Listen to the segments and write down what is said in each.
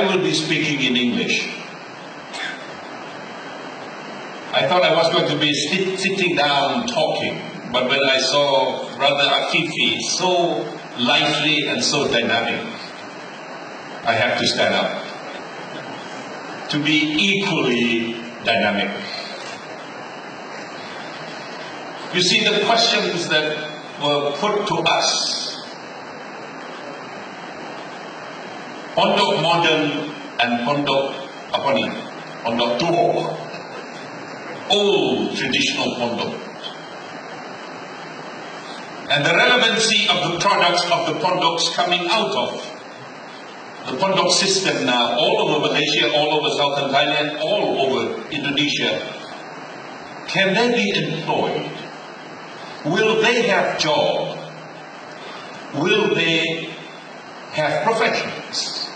I will be speaking in English. I thought I was going to be sitting down talking, but when I saw Brother Afifi so lively and so dynamic, I have to stand up to be equally dynamic. You see, the questions that were put to us, pondok modern and pondok apa ni? Pondok tua, old traditional pondok, and the relevancy of the products of the pondoks coming out of the pondok system now, all over Malaysia, all over southern Thailand, all over Indonesia. Can they be employed? Will they have job? Will they have professions?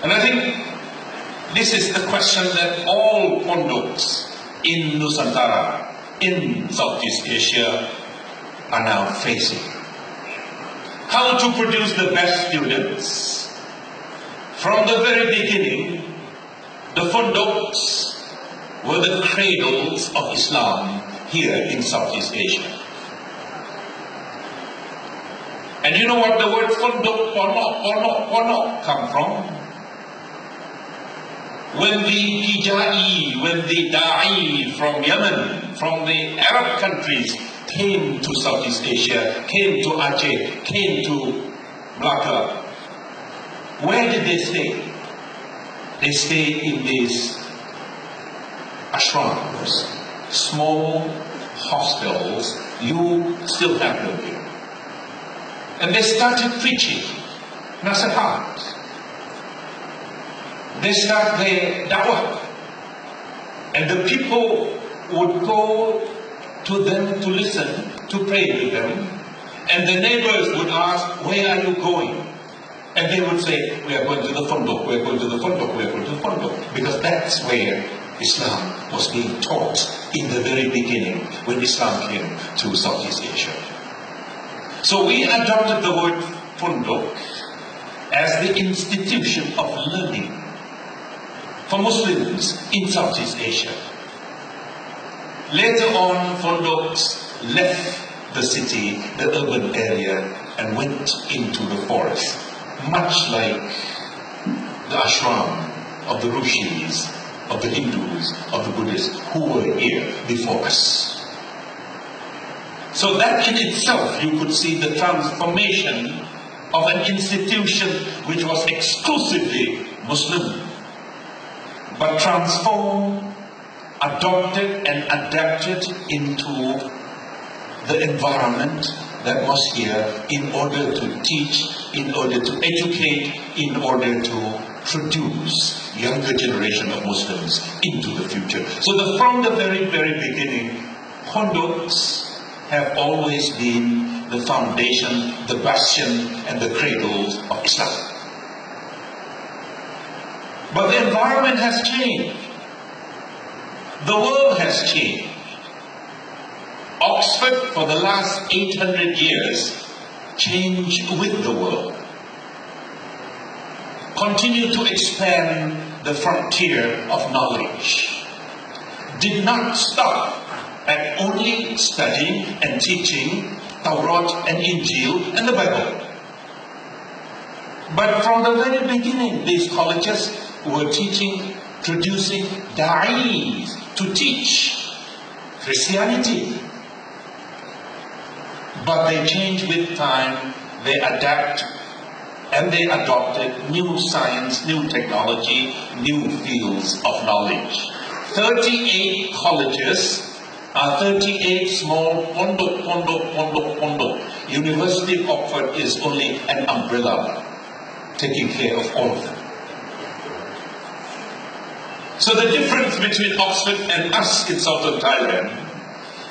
And I think this is the question that all pondoks in Nusantara, in Southeast Asia, are now facing. How to produce the best students? From the very beginning, the pondoks were the cradles of Islam here in Southeast Asia. And you know what the word pondok, ponok come from? When the Hijai, when the Da'i from Yemen, from the Arab countries came to Southeast Asia, came to Aceh, came to Malacca, where did they stay? They stayed in these ashrams, small hostels. You still have them here. And they started preaching nasihat. They start their da'wah, and the people would go to them to listen, to pray with them, and the neighbors would ask, where are you going? And they would say, we are going to the pondok, we are going to the pondok, we are going to the pondok, because that's where Islam was being taught in the very beginning when Islam came to Southeast Asia. So we adopted the word pondok as the institution of learning for Muslims in Southeast Asia. Later on, pondoks left the city, the urban area, and went into the forest, much like the ashram of the rishis, of the Hindus, of the Buddhists who were here before us. So that in itself, you could see the transformation of an institution which was exclusively Muslim, but transformed, adopted and adapted into the environment that was here in order to teach, in order to educate, in order to produce younger generation of Muslims into the future. So from the very, very beginning, pondoks have always been the foundation, the bastion and the cradles of Islam. But the environment has changed. The world has changed. Oxford for the last 800 years changed with the world. Continued to expand the frontier of knowledge. Did not stop at only studying and teaching Taurat and Injil and the Bible. But from the very beginning, these colleges were teaching, producing da'is to teach Christianity. But they change with time, they adapt, and they adopted new science, new technology, new fields of knowledge. 38 colleges are 38 small pondok. University of Oxford is only an umbrella taking care of all of them. So the difference between Oxford and us in southern Thailand,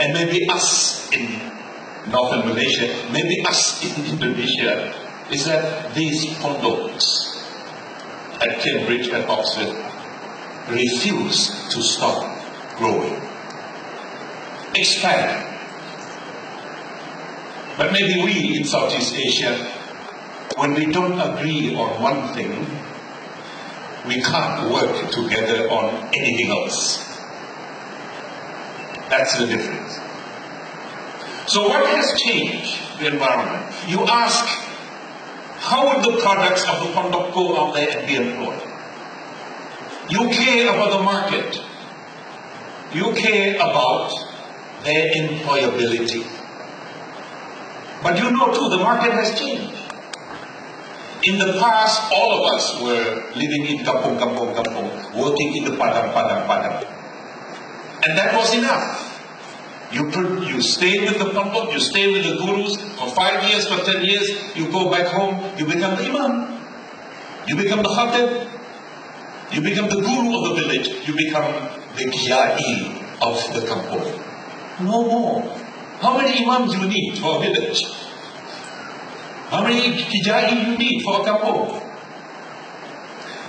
and maybe us in northern Malaysia, maybe us in Indonesia, is that these pondoks at Cambridge and Oxford refuse to stop growing, expand. But maybe we in Southeast Asia when we don't agree on one thing, we can't work together on anything else. That's the difference. So what has changed the environment? You ask, how would the products of the Pondok go out there and be employed? You care about the market. You care about their employability. But you know too, the market has changed. In the past, all of us were living in kampung, working in the padang. And that was enough. You stay with the pondok, you stay with the gurus for 5 years, for 10 years, you go back home, you become the imam, you become the khatib, you become the guru of the village, you become the kiai of the kampung. No more. How many imams you need for a village? How many kiai you need for a kampung?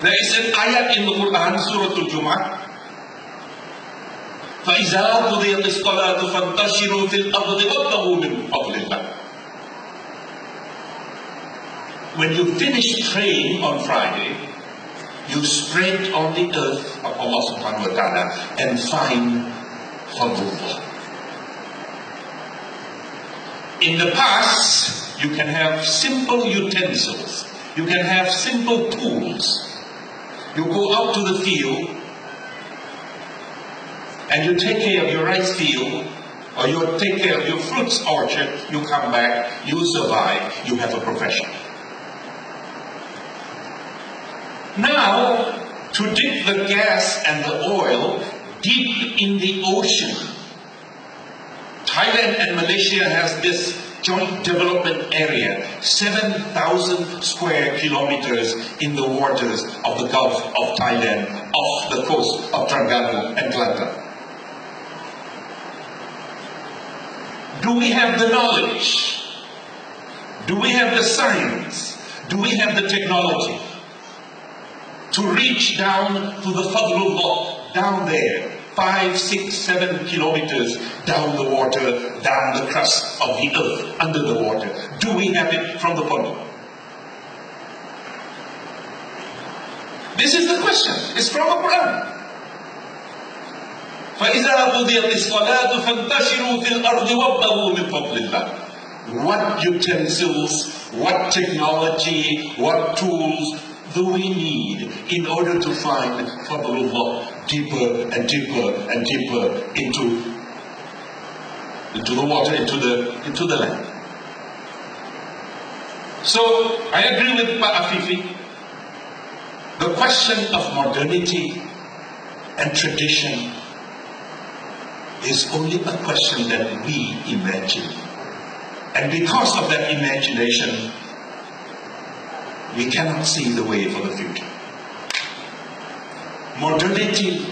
There is an ayat in the Quran, Surah Al-Jumu'ah, فَإِذَا قُضِيَتِ الصَّلَاةُ فَانْتَشِرُوا فِي الْأَرْضِ وَابْتَغُوا مِنْ فَضْلِ اللَّهِ. When you finish praying on Friday, you spread on the earth of Allah subhanahu wa ta'ala and find fadlullah. In the past, you can have simple utensils, you can have simple tools. You go out to the field and you take care of your rice field, or you take care of your fruits orchard, you come back, you survive, you have a profession. Now, to dip the gas and the oil deep in the ocean, Thailand and Malaysia has this joint development area, 7,000 square kilometers in the waters of the Gulf of Thailand, off the coast of Terengganu and Kelantan. Do we have the knowledge? Do we have the science? Do we have the technology to reach down to the Fadlullah, down there, 5, 6, 7 kilometers down the water, down the crust of the earth, under the water? Do we have it from the Pondok? This is the question. It's from the Quran. فَإِذَا قُضِيَتِ الصَّلَاةُ فَانْتَشِرُوا فِي الْأَرْضِ وَابْتَغُوا مِنْ فَضْلِ اللَّهِ. What utensils, what technology, what tools do we need in order to find Fadlullah deeper and deeper and deeper into the water, into the land? So I agree with Pa Afifi. The question of modernity and tradition is only a question that we imagine. And because of that imagination, we cannot see the way for the future. Modernity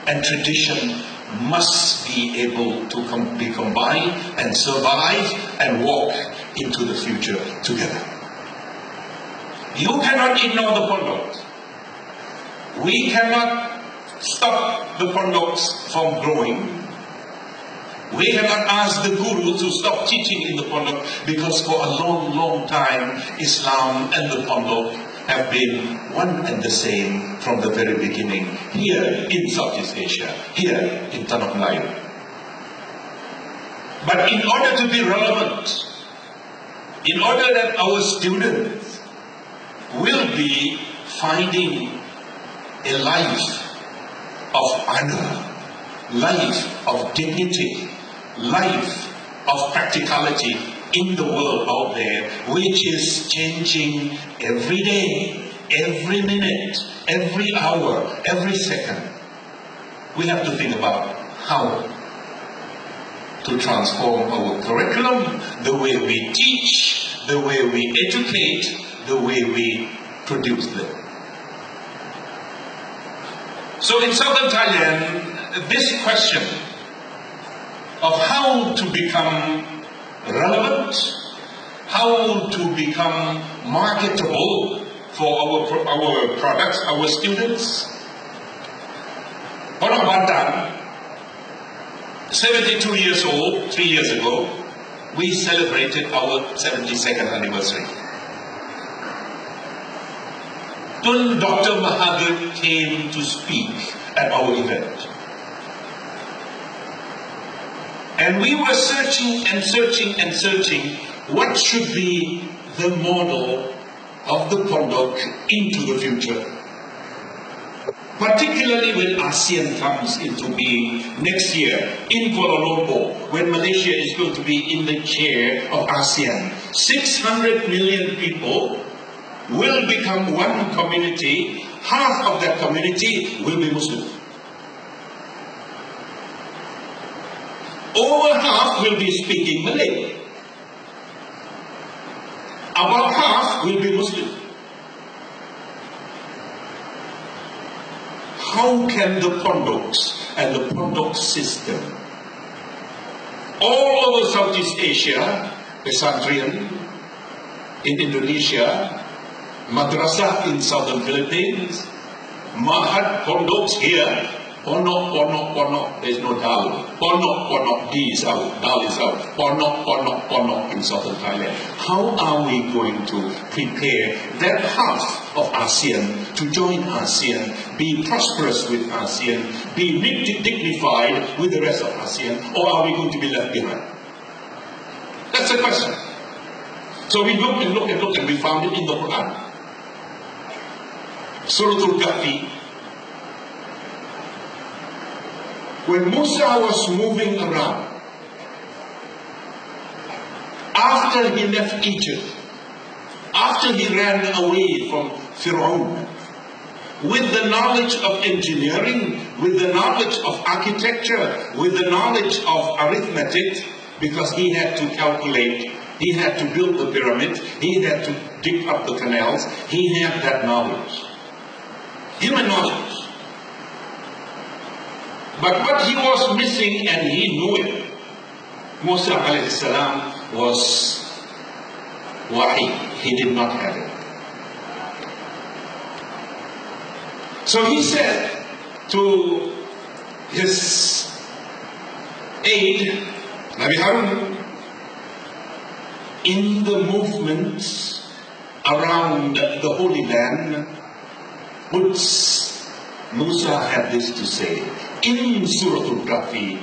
and tradition must be able to be combined and survive and walk into the future together. You cannot ignore the Pondoks. We cannot stop the Pondoks from growing. We cannot ask the Guru to stop teaching in the Pondok, because for a long, long time, Islam and the Pondok have been one and the same from the very beginning, here in Southeast Asia, here in Tanah Melayu. But in order to be relevant, in order that our students will be finding a life of honor, life of dignity, life of practicality in the world out there, which is changing every day, every minute, every hour, every second. We have to think about how to transform our curriculum, the way we teach, the way we educate, the way we produce them. So in southern Thailand, this question of how to become relevant, how to become marketable for our products, our students. Pondok Bantan, 72 years old, 3 years ago, we celebrated our 72nd anniversary. Then Dr. Mahathir came to speak at our event. And we were searching and searching and searching what should be the model of the Pondok into the future. Particularly when ASEAN comes into being next year in Kuala Lumpur, when Malaysia is going to be in the chair of ASEAN. 600 million people will become one community. Half of that community will be Muslim. Over half will be speaking Malay. About half will be Muslim. How can the Pondoks and the Pondok system all over Southeast Asia, Pesantren in Indonesia, Madrasah in Southern Philippines, Mahad Pondoks here, Ponok, there is no dal. Ponok, D is out, dal is out. Ponok in Southern Thailand. How are we going to prepare that half of ASEAN to join ASEAN, be prosperous with ASEAN, be dignified with the rest of ASEAN, or are we going to be left behind? That's the question. So we looked and we found it in the Quran. Surah Al-Kahfi. When Musa was moving around, after he left Egypt, after he ran away from Pharaoh, with the knowledge of engineering, with the knowledge of architecture, with the knowledge of arithmetic, because he had to calculate, he had to build the pyramid, he had to dig up the canals, he had that knowledge. Human knowledge. But what he was missing, and he knew it, Musa alayhi salam, was wahi. He did not have it. So he said to his aide, Nabi Harun, in the movements around the Holy Land, Musa had this to say. In Surah Al-Kahfi,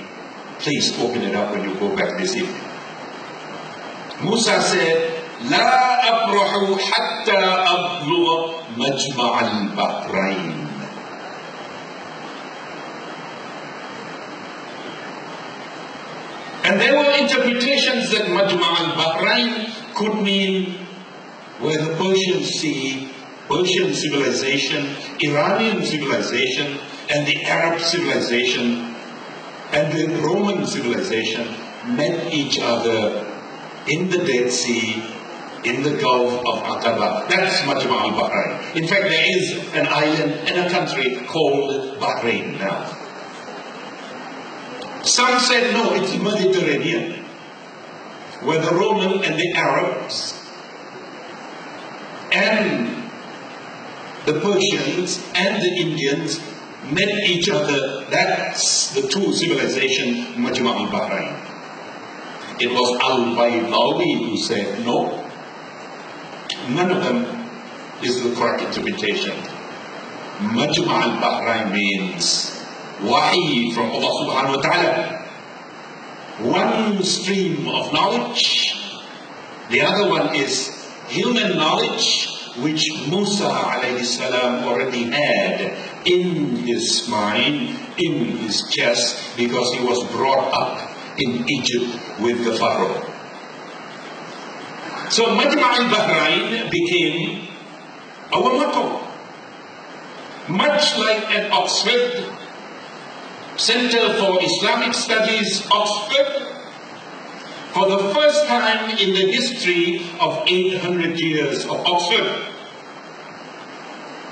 please open it up when you go back this evening. Musa said, لا أبرح حتى أبلغ مجمع البحرين. And there were interpretations that Majma' al-Bahrain could mean where the Persian Sea, Persian civilization, Iranian civilization, and the Arab civilization, and the Roman civilization met each other in the Dead Sea, in the Gulf of Aqaba. That's Majma' al-Bahrain. In fact, there is an island and a country called Bahrain now. Some said, no, it's Mediterranean, where the Roman and the Arabs and the Persians and the Indians met each other. That's the two civilizations, Majma' al-Bahrain. It was Al-Baydawi who said, no, none of them is the correct interpretation. Majma' al-Bahrain means wahi from Allah subhanahu wa ta'ala. One stream of knowledge. The other one is human knowledge, which Musa alayhi salam already had in his mind, in his chest, because he was brought up in Egypt with the Pharaoh. So Majma' al-Bahrain became our motto. Much like at Oxford, Center for Islamic Studies, Oxford, for the first time in the history of 800 years of Oxford,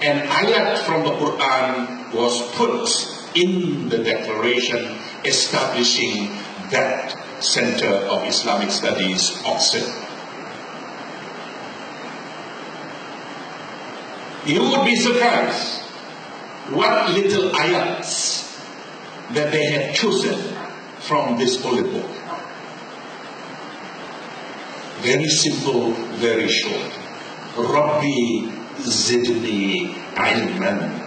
an ayat from the Quran was put in the declaration establishing that Center of Islamic Studies, Oxford. You would be surprised what little ayats that they had chosen from this holy book. Very simple, very short. Rabbi زدني علما.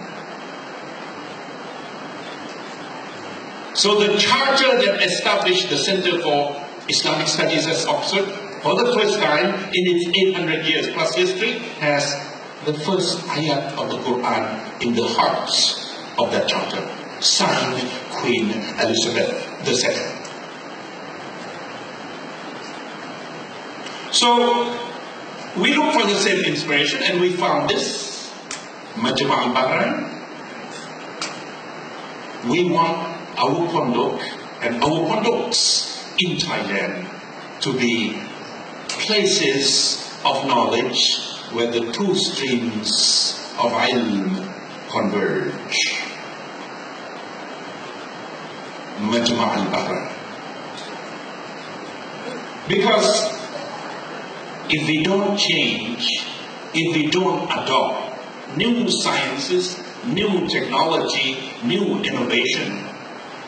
So the charter that established the Center for Islamic Studies at Oxford, for the first time in its 800 years plus history, has the first ayat of the Quran in the hearts of that charter, signed Queen Elizabeth II. So we look for the same inspiration and we found this, Majma' al-Bahrain. We want our conduct and our conducts in Thailand to be places of knowledge where the two streams of ilm converge. Majma' al-Bahrain. Because if we don't change, if we don't adopt new sciences, new technology, new innovation,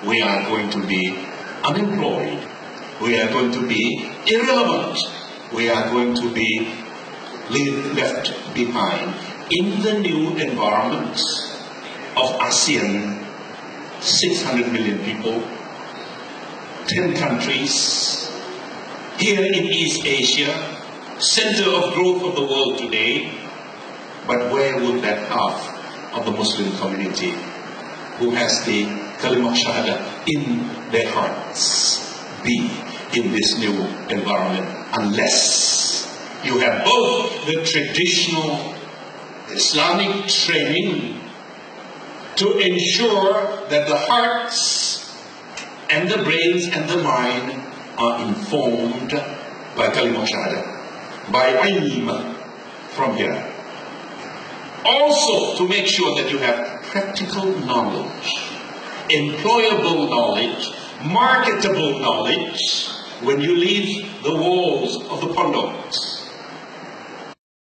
we are going to be unemployed. We are going to be irrelevant. We are going to be left behind in the new environment of ASEAN, 600 million people, 10 countries, here in East Asia, center of growth of the world today. But where would that half of the Muslim community who has the Kalimah Shahada in their hearts be in this new environment, unless you have both the traditional Islamic training to ensure that the hearts and the brains and the mind are informed by Kalimah Shahada, by ilm from here. Also to make sure that you have practical knowledge, employable knowledge, marketable knowledge when you leave the